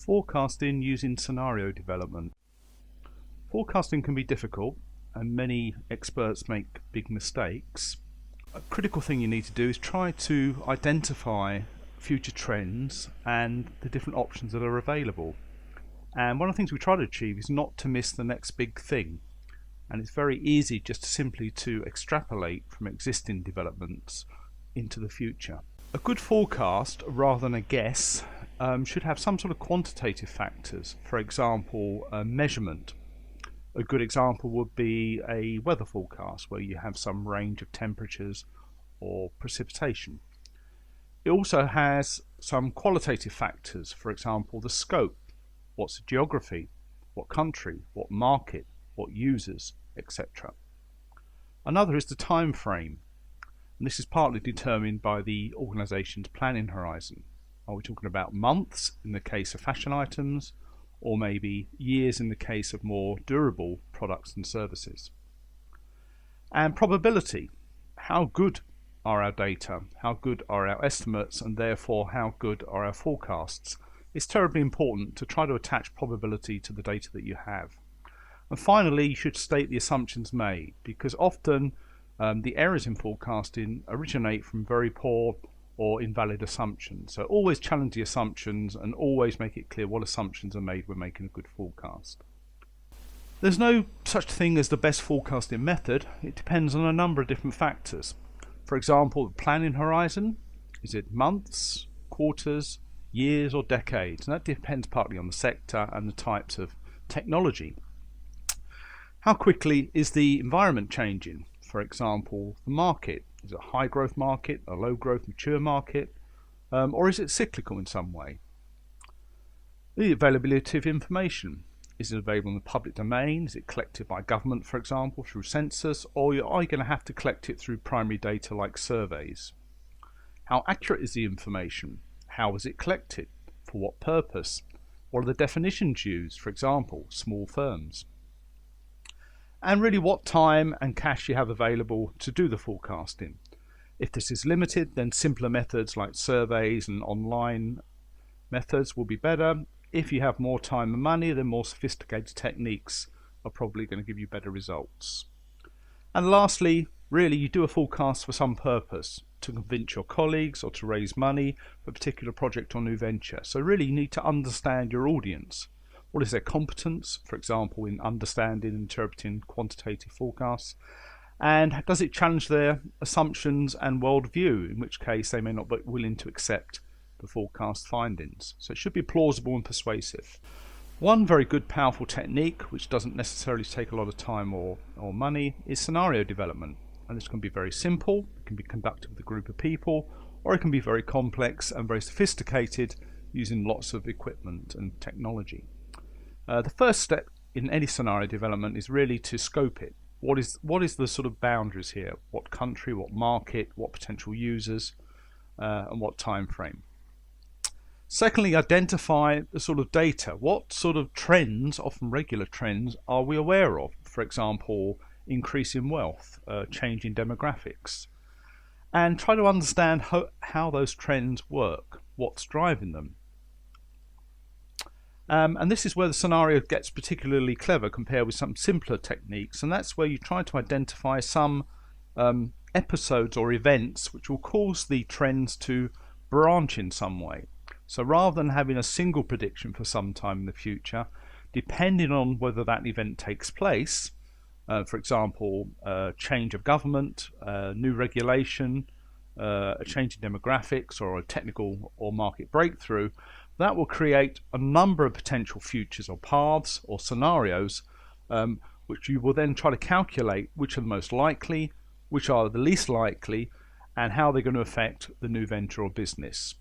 Forecasting using scenario development. Forecasting can be difficult and many experts make big mistakes. A critical thing you need to do is try to identify future trends and the different options that are available. And one of the things we try to achieve is not to miss the next big thing. And it's very easy just simply to extrapolate from existing developments into the future. A good forecast, rather than a guess, should have some sort of quantitative factors. For example, measurement. A good example would be a weather forecast where you have some range of temperatures or precipitation. It also has some qualitative factors, for example, the scope, what's the geography, what country, what market, what users, etc. Another is the time frame, and this is partly determined by the organisation's planning horizon. Are we talking about months in the case of fashion items, or maybe years in the case of more durable products and services? And probability. How good are our data? How good are our estimates, and therefore how good are our forecasts? It's terribly important to try to attach probability to the data that you have. And finally, you should state the assumptions made, because often the errors in forecasting originate from very poor or invalid assumptions. So always challenge the assumptions and always make it clear what assumptions are made when making a good forecast. There's no such thing as the best forecasting method. It depends on a number of different factors. For example, the planning horizon. Is it months, quarters, years or decades? And that depends partly on the sector and the types of technology. How quickly is the environment changing? For example, the market. Is it a high growth market, a low growth mature market, or is it cyclical in some way? The availability of information. Is it available in the public domain? Is it collected by government, for example, through census, or are you going to have to collect it through primary data like surveys? How accurate is the information? How is it collected? For what purpose? What are the definitions used, for example, small firms? And really what time and cash you have available to do the forecasting. If this is limited, then simpler methods like surveys and online methods will be better. If you have more time and money, then more sophisticated techniques are probably going to give you better results. And lastly, really you do a forecast for some purpose, to convince your colleagues or to raise money for a particular project or new venture. So really you need to understand your audience. What is their competence, for example, in understanding and interpreting quantitative forecasts? And does it challenge their assumptions and worldview, in which case they may not be willing to accept the forecast findings? So it should be plausible and persuasive. One very good, powerful technique, which doesn't necessarily take a lot of time or money, is scenario development. And this can be very simple, it can be conducted with a group of people, or it can be very complex and very sophisticated using lots of equipment and technology. The first step in any scenario development is really to scope it. What is the sort of boundaries here? What country, what market, what potential users, and what time frame? Secondly, identify the sort of data. What sort of trends, often regular trends, are we aware of? For example, increase in wealth, change in demographics. And try to understand how those trends work, what's driving them. And this is where the scenario gets particularly clever compared with some simpler techniques, and that's where you try to identify some episodes or events which will cause the trends to branch in some way. So rather than having a single prediction for some time in the future, depending on whether that event takes place, for example, change of government, new regulation, a change in demographics, or a technical or market breakthrough, that will create a number of potential futures or paths or scenarios which you will then try to calculate which are the most likely, which are the least likely, and how they're going to affect the new venture or business.